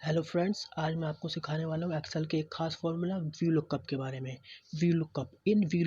Hello friends, आज मैं आपको सिखाने वाला हूँ एक्सेल के एक खास फॉर्मूला वी लुकअप के बारे में। वी लुकअप इन वी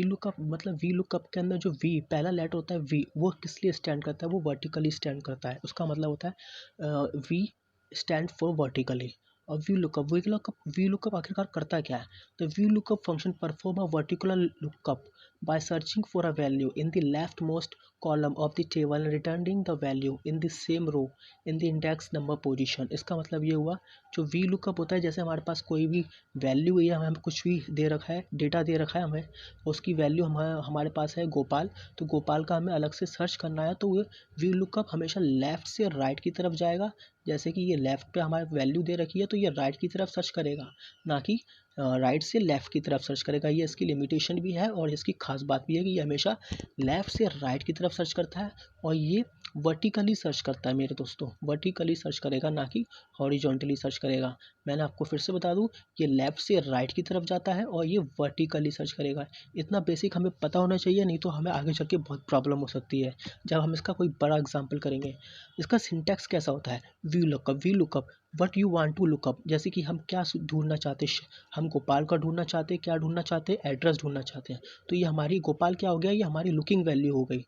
लुकअप मतलब वी लुकअप के अंदर जो वी पहला लेटर होता है वी, वो किस लिए स्टैंड करता है? वो वर्टिकली स्टैंड करता है। उसका मतलब होता है वी स्टैंड फॉर वर्टिकली। और वी लुकअप आखिरकार करता क्या है? तो V lookup function perform a वर्टिकुलर lookup by searching for a value in the leftmost column of the table and returning the value in the same row in the index number position। इसका मतलब ये हुआ, जो V lookup होता है, जैसे हमारे पास कोई भी वैल्यू है या हमें कुछ भी दे रखा है, डेटा दे रखा है, हमें उसकी वैल्यू हमारे पास है गोपाल, तो गोपाल का हमें अलग से सर्च करना है, तो ये वी लुकअप हमेशा लेफ़्ट से राइट की तरफ जाएगा। जैसे कि ये लेफ़्ट पे हमारी वैल्यू दे रखी है, तो ये राइट की तरफ सर्च करेगा, ना कि राइट से लेफ़्ट की तरफ सर्च करेगा। ये इसकी लिमिटेशन भी है और इसकी खास बात भी है कि ये हमेशा लेफ़्ट से राइट की तरफ सर्च करता है और ये वर्टिकली सर्च करता है मेरे दोस्तों, वर्टिकली सर्च करेगा, ना कि हॉरिजॉन्टली सर्च करेगा। मैंने आपको फिर से बता दूं, ये लेफ़्ट से राइट की तरफ जाता है और ये वर्टिकली सर्च करेगा। इतना बेसिक हमें पता होना चाहिए, नहीं तो हमें आगे चल के बहुत प्रॉब्लम हो सकती है जब हम इसका कोई बड़ा एग्जाम्पल करेंगे। इसका सिंटैक्स कैसा होता है? V lookup what you want to lookup, जैसे कि हम क्या ढूंढना चाहते हैं, हम गोपाल का ढूंढना चाहते हैं, क्या ढूंढना चाहते हैं, एड्रेस ढूंढना चाहते हैं। तो ये हमारी गोपाल क्या हो गया, ये हमारी लुकिंग वैल्यू हो गई।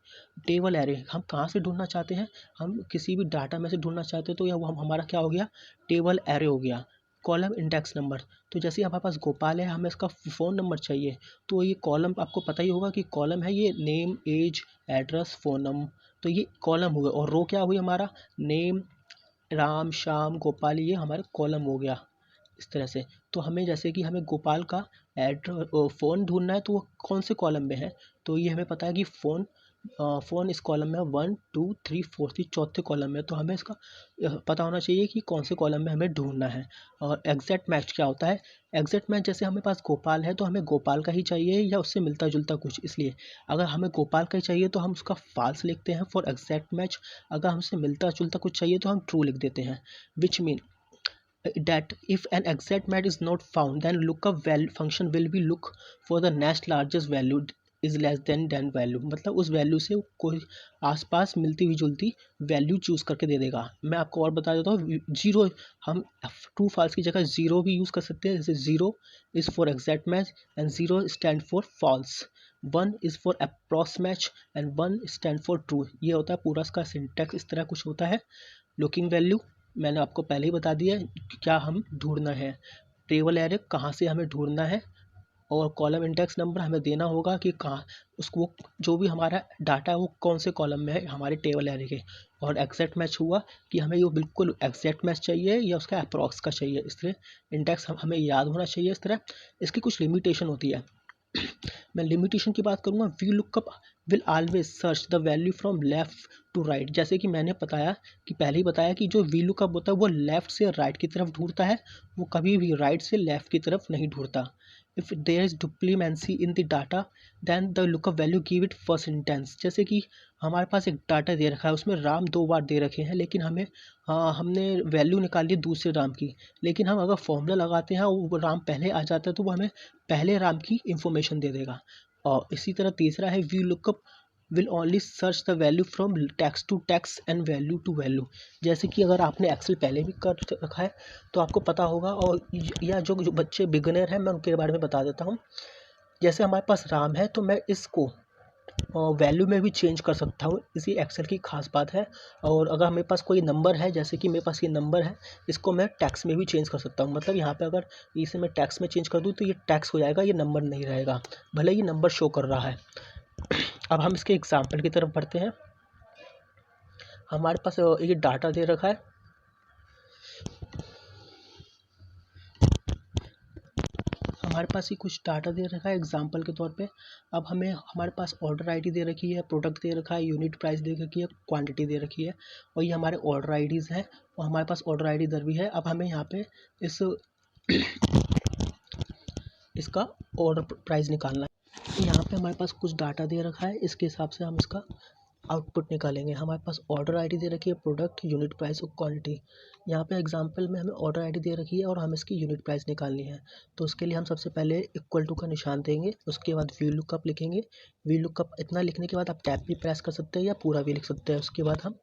टेबल एरे हम कहाँ से ढूंढना चाहते हैं, हम किसी भी डाटा में से ढूंढना चाहते हैं, तो यह हमारा क्या हो गया, टेबल एरे हो गया। कॉलम इंडेक्स नंबर, तो जैसे हमारे पास गोपाल है, हमें इसका फ़ोन नंबर चाहिए, तो ये कॉलम आपको पता ही होगा कि कॉलम है ये name, age, address, phone number, तो ये कॉलम हुआ। और रो क्या हुई हमारा, नेम, राम, श्याम, गोपाल, ये हमारा कॉलम हो गया इस तरह से। तो हमें जैसे कि हमें गोपाल का फ़ोन ढूंढना है, तो वो कौन से कॉलम में है, तो ये हमें पता है कि फ़ोन इस कॉलम में 1 2 3 4 थी, चौथे कॉलम में, तो हमें इसका पता होना चाहिए कि कौन से कॉलम में हमें ढूंढना है। और एग्जैक्ट मैच क्या होता है? एग्जैक्ट मैच, जैसे हमें पास गोपाल है तो हमें गोपाल का ही चाहिए या उससे मिलता जुलता कुछ, इसलिए अगर हमें गोपाल का ही चाहिए तो हम उसका फॉल्स लिखते हैं फॉर एग्जैक्ट मैच। अगर हमसे मिलता जुलता कुछ चाहिए तो हम ट्रू लिख देते हैं। Which mean that if an exact match is not found, then lookup function will be look for the next largest value is less than value, मतलब उस वैल्यू से कोई आसपास मिलती हुई जुलती वैल्यू चूज़ करके दे देगा। मैं आपको और बता देता हूँ, जीरो हम ट्रू फॉल्स की जगह ज़ीरो भी यूज़ कर सकते हैं, जैसे zero is for exact match and zero stand for false, one is for approx match and one stand for true. ये होता है पूरा इसका सिंटैक्स, इस तरह कुछ होता है। लुकिंग वैल्यू मैंने आपको पहले ही बता दिया है कि क्या हम ढूंढना है, टेबल एरे कहाँ से हमें ढूंढना है, और कॉलम इंडेक्स नंबर हमें देना होगा कि कहाँ उसको, जो भी हमारा डाटा है वो कौन से कॉलम में है हमारे टेबल एरे के। और एग्जैक्ट मैच हुआ कि हमें ये बिल्कुल एग्जैक्ट मैच चाहिए या उसका अप्रॉक्स का चाहिए, इसलिए इंडेक्स हमें याद होना चाहिए इस तरह। इसकी कुछ लिमिटेशन होती है। मैं लिमिटेशन की बात करूँगा, V lookup will always search the value from left to right. जैसे कि मैंने बताया कि पहले ही बताया कि जो वी लुकअप होता है वो लेफ़्ट से राइट की तरफ ढूंढता है, वो कभी भी राइट से लेफ़्ट की तरफ नहीं ढूंढता। If there is duplicacy in the data then the lookup value give it first instance. जैसे कि हमारे पास एक डाटा दे रखा है, उसमें राम 2 बार दे रखे हैं, लेकिन हमने वैल्यू निकाली है दूसरे राम की, लेकिन हम अगर फॉर्मूला लगाते हैं वो राम पहले आ जाता है, तो वो हमें पहले राम की इंफॉर्मेशन दे देगा। और इसी तरह तीसरा है, V lookup will only search the value from text to text and value to value. जैसे कि अगर आपने एक्सेल पहले भी कर रखा है तो आपको पता होगा, और या जो बच्चे बिगनर हैं मैं उनके बारे में बता देता हूँ। जैसे हमारे पास राम है तो मैं इसको वैल्यू में भी चेंज कर सकता हूँ, इसी एक्सेल की खास बात है। और अगर मेरे पास कोई नंबर है, जैसे कि मेरे पास ये नंबर है, इसको मैं टैक्स में भी चेंज कर सकता हूँ। मतलब यहाँ पे अगर इसे मैं टैक्स में चेंज कर दूँ तो ये टैक्स हो जाएगा, ये नंबर नहीं रहेगा, भले ही नंबर शो कर रहा है। अब हम इसके एग्जाम्पल की तरफ बढ़ते हैं। हमारे पास ये डाटा दे रखा है, हमारे पास ही कुछ डाटा दे रखा है एग्जाम्पल के तौर पे। अब हमारे पास ऑर्डर आईडी दे रखी है, प्रोडक्ट दे रखा है, यूनिट प्राइस दे रखी है, क्वांटिटी दे रखी है, और ये हमारे ऑर्डर आईडीज़ हैं, और हमारे पास ऑर्डर आईडी इधर भी है। अब हमें यहाँ पे इसका ऑर्डर प्राइस निकालना है। यहाँ पे हमारे पास कुछ डाटा दे रखा है, इसके हिसाब से हम इसका आउटपुट निकालेंगे। हमारे पास ऑर्डर आईडी दे रखी है, प्रोडक्ट, यूनिट प्राइस और क्वांटिटी। यहाँ पे एग्जांपल में हमें ऑर्डर आईडी दे रखी है और हमें इसकी यूनिट प्राइस निकालनी है। तो उसके लिए हम सबसे पहले इक्वल टू का निशान देंगे, उसके बाद वी लुकअप लिखेंगे। वी लुकअप इतना लिखने के बाद आप टैब भी प्रेस कर सकते हैं या पूरा भी लिख सकते हैं। उसके बाद हम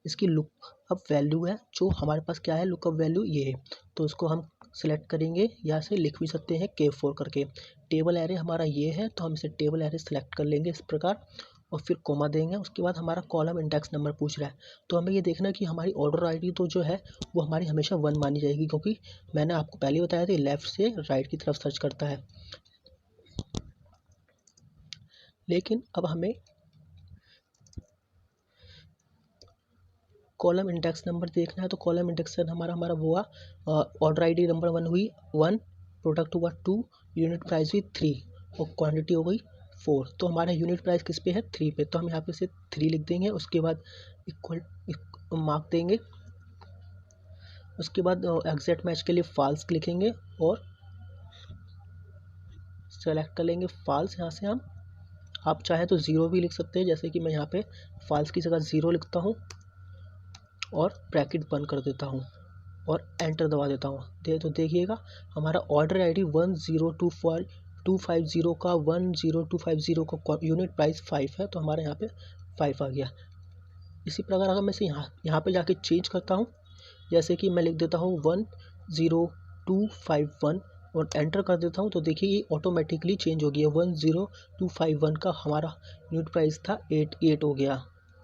इसकी लुकअप वैल्यू है, जो हमारे पास क्या है, लुकअप वैल्यू ये है। तो इसको हम सेलेक्ट करेंगे, यहाँ से लिख भी सकते हैं K4 करके। टेबल एरे हमारा ये है, तो हम इसे टेबल एरे सेलेक्ट कर लेंगे इस प्रकार, और फिर कोमा देंगे। उसके बाद हमारा कॉलम इंडेक्स नंबर पूछ रहा है, तो हमें ये देखना है कि हमारी ऑर्डर आईडी तो जो है वो हमारी हमेशा 1 मानी जाएगी, क्योंकि मैंने आपको पहले बताया था लेफ़्ट से राइट की तरफ सर्च करता है। लेकिन अब हमें कॉलम इंडेक्स नंबर देखना है, तो कॉलम इंडेक्स हमारा वो ऑर्डर आईडी नंबर 1 हुई 1, प्रोडक्ट हुआ 2, यूनिट प्राइस हुई 3 और क्वांटिटी हो गई 4। तो हमारा यूनिट प्राइस किस पे है, 3 पे। तो हम यहाँ पे से 3 लिख देंगे। उसके बाद इक्वल मार्क देंगे। उसके बाद एग्जैक्ट मैच के लिए फॉल्स लिखेंगे और सेलेक्ट कर लेंगे फॉल्स। यहाँ से हम, आप चाहे तो 0 भी लिख सकते हैं, जैसे कि मैं यहाँ पे फॉल्स की जगह 0 लिखता हूँ और ब्रैकेट बंद कर देता हूँ और एंटर दबा देता हूँ। तो देखिएगा हमारा ऑर्डर आईडी 10250 का 10250 का यूनिट प्राइस 5 है, तो हमारे यहाँ पे 5 आ गया। इसी प्रकार अगर मैं इसे यहाँ पे जाके चेंज करता हूँ, जैसे कि मैं लिख देता हूँ 10251 और एंटर कर देता हूँ, तो देखिए ये ऑटोमेटिकली चेंज हो गया। 10251 का हमारा यूनिट प्राइस था 88 हो गया।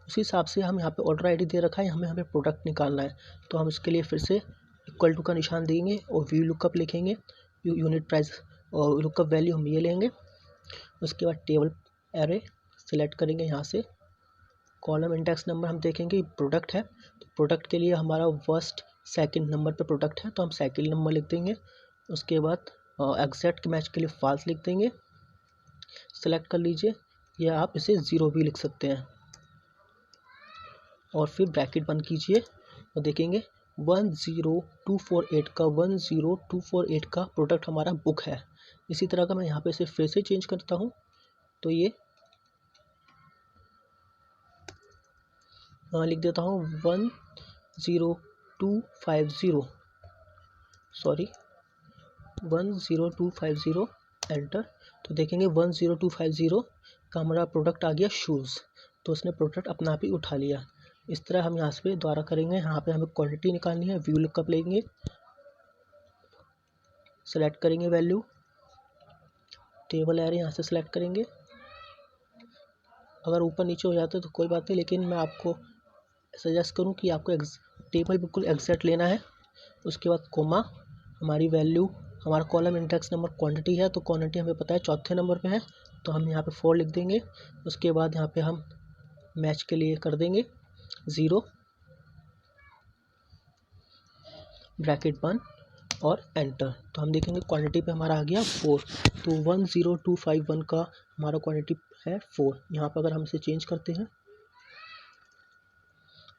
उसी हिसाब से हम यहाँ पे ऑर्डर आईडी दे रखा है, हमें प्रोडक्ट निकालना है। तो हम इसके लिए फिर से इक्वल टू का निशान देंगे और व्यू लुकअप लिखेंगे। यूनिट प्राइस और लुकअप वैल्यू हम ये लेंगे। उसके बाद टेबल एरे सेलेक्ट करेंगे। यहाँ से कॉलम इंडेक्स नंबर हम देखेंगे प्रोडक्ट है, तो प्रोडक्ट के लिए हमारा फर्स्ट सेकंड नंबर पे प्रोडक्ट है, तो हम सेकंड नंबर लिख देंगे। उसके बाद एग्जैक्ट मैच के लिए फॉल्स लिख देंगे। सेलेक्ट कर लीजिए, या आप इसे 0 भी लिख सकते हैं और फिर ब्रैकेट बंद कीजिए और देखेंगे 10248 का प्रोडक्ट हमारा बुक है। इसी तरह का मैं यहाँ पे इसे फिर से चेंज करता हूँ, तो ये लिख देता हूँ 10250 एंटर। तो देखेंगे 10250 का हमारा प्रोडक्ट आ गया शूज़, तो उसने प्रोडक्ट अपना आप ही उठा लिया। इस तरह हम यहाँ पे दोबारा करेंगे। यहाँ पे हमें क्वांटिटी निकालनी है, व्यू लुकअप लेंगे, सेलेक्ट करेंगे वैल्यू, टेबल एरे यहाँ से सेलेक्ट करेंगे। अगर ऊपर नीचे हो जाता है तो कोई बात नहीं, लेकिन मैं आपको सजेस्ट करूँ कि आपको टेबल बिल्कुल एग्जैक्ट लेना है। उसके बाद कोमा, हमारी वैल्यू, हमारा कॉलम इंडेक्स नंबर क्वांटिटी है, तो क्वांटिटी हमें पता है चौथे नंबर पे है, तो हम यहाँ पे 4 लिख देंगे। उसके बाद यहाँ पे हम मैच के लिए कर देंगे 0, ब्रैकेट बंद और एंटर। तो हम देखेंगे क्वांटिटी पे हमारा आ गया 4। तो 10251 का हमारा क्वांटिटी है 4। यहाँ पर अगर हम इसे चेंज करते हैं,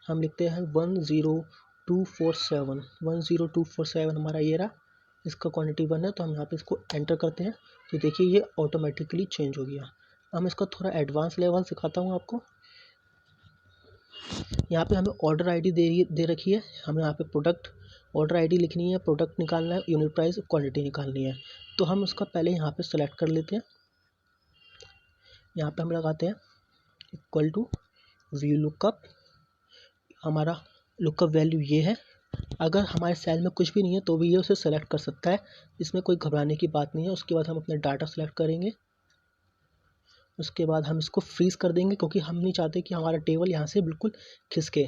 हम लिखते हैं 10247 हमारा ये रहा, इसका क्वांटिटी 1 है, तो हम यहाँ पे इसको एंटर करते हैं। तो देखिए ये ऑटोमेटिकली चेंज हो गया। हम इसका थोड़ा एडवांस लेवल सिखाता हूँ आपको। यहाँ पे हमें ऑर्डर आईडी दे रखी है, हमें यहाँ पे प्रोडक्ट ऑर्डर आईडी लिखनी है, प्रोडक्ट निकालना है, यूनिट प्राइस, क्वांटिटी निकालनी है। तो हम उसका पहले यहाँ पे सेलेक्ट कर लेते हैं। यहाँ पे हम लगाते हैं इक्वल टू व्यू लुकअप। हमारा लुकअप वैल्यू ये है। अगर हमारे सेल में कुछ भी नहीं है तो भी ये उसे सेलेक्ट कर सकता है, इसमें कोई घबराने की बात नहीं है। उसके बाद हम अपना डाटा सेलेक्ट करेंगे। उसके बाद हम इसको फ्रीज़ कर देंगे, क्योंकि हम नहीं चाहते कि हमारा टेबल यहाँ से बिल्कुल खिसके।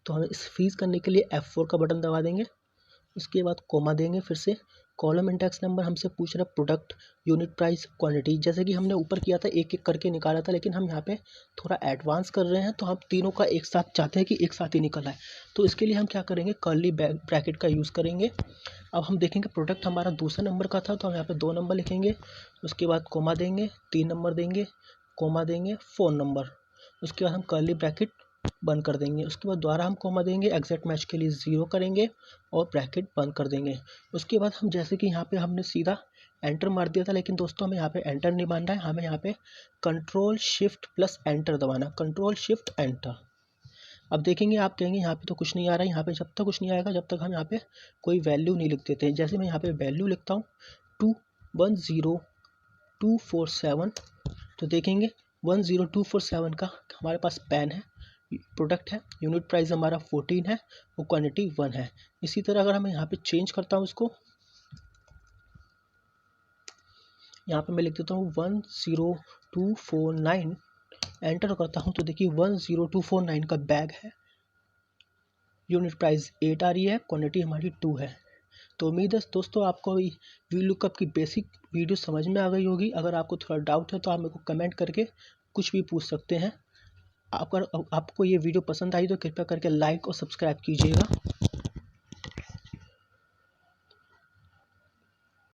तो हम इस फ्रीज़ करने के लिए F4 का बटन दबा देंगे। उसके बाद कोमा देंगे। फिर से कॉलम इंडेक्स नंबर हमसे पूछ रहा है प्रोडक्ट, यूनिट प्राइस, क्वांटिटी, जैसे कि हमने ऊपर किया था एक एक करके निकाला था, लेकिन हम यहाँ पे थोड़ा एडवांस कर रहे हैं, तो हम तीनों का एक साथ चाहते हैं कि एक साथ ही निकल आए। तो इसके लिए हम क्या करेंगे, कर्ली ब्रैकेट का यूज़ करेंगे। अब हम देखेंगे प्रोडक्ट हमारा दूसरे नंबर का था, तो हम यहाँ पे 2 नंबर लिखेंगे। उसके बाद कोमा देंगे, 3 नंबर देंगे, कोमा देंगे, 4 नंबर। उसके बाद हम कर्ली ब्रैकेट बंद कर देंगे। उसके बाद दोबारा हम कोमा देंगे, एग्जैक्ट मैच के लिए 0 करेंगे और ब्रैकेट बंद कर देंगे। उसके बाद हम जैसे कि यहाँ पे हमने सीधा एंटर मार दिया था, लेकिन दोस्तों हमें यहाँ पे एंटर नहीं मारना है, हमें यहाँ पे कंट्रोल शिफ्ट प्लस एंटर दबाना, कंट्रोल शिफ्ट एंटर। अब देखेंगे, आप कहेंगे यहाँ पे तो कुछ नहीं आ रहा है। यहाँ पे जब तक कुछ नहीं आएगा जब तक हम यहाँ पे कोई वैल्यू नहीं लिख देते। जैसे मैं यहाँ पे वैल्यू लिखता हूँ 10247, तो देखेंगे 10247 का हमारे पास पेन है, प्रोडक्ट है, यूनिट प्राइस हमारा 14 है और क्वांटिटी 1 है। इसी तरह अगर मैं यहाँ पे चेंज करता हूँ इसको, यहाँ पे मैं लिख देता हूँ 10249, एंटर करता हूँ तो देखिए 10249 का बैग है, यूनिट प्राइस 8 आ रही है, क्वांटिटी हमारी 2 है। तो उम्मीद है दोस्तों आपको वी लुकअप की बेसिक वीडियो समझ में आ गई होगी। अगर आपको थोड़ा डाउट है तो आप मेरे को कमेंट करके कुछ भी पूछ सकते हैं। अगर आपको ये वीडियो पसंद आई तो कृपया करके लाइक और सब्सक्राइब कीजिएगा।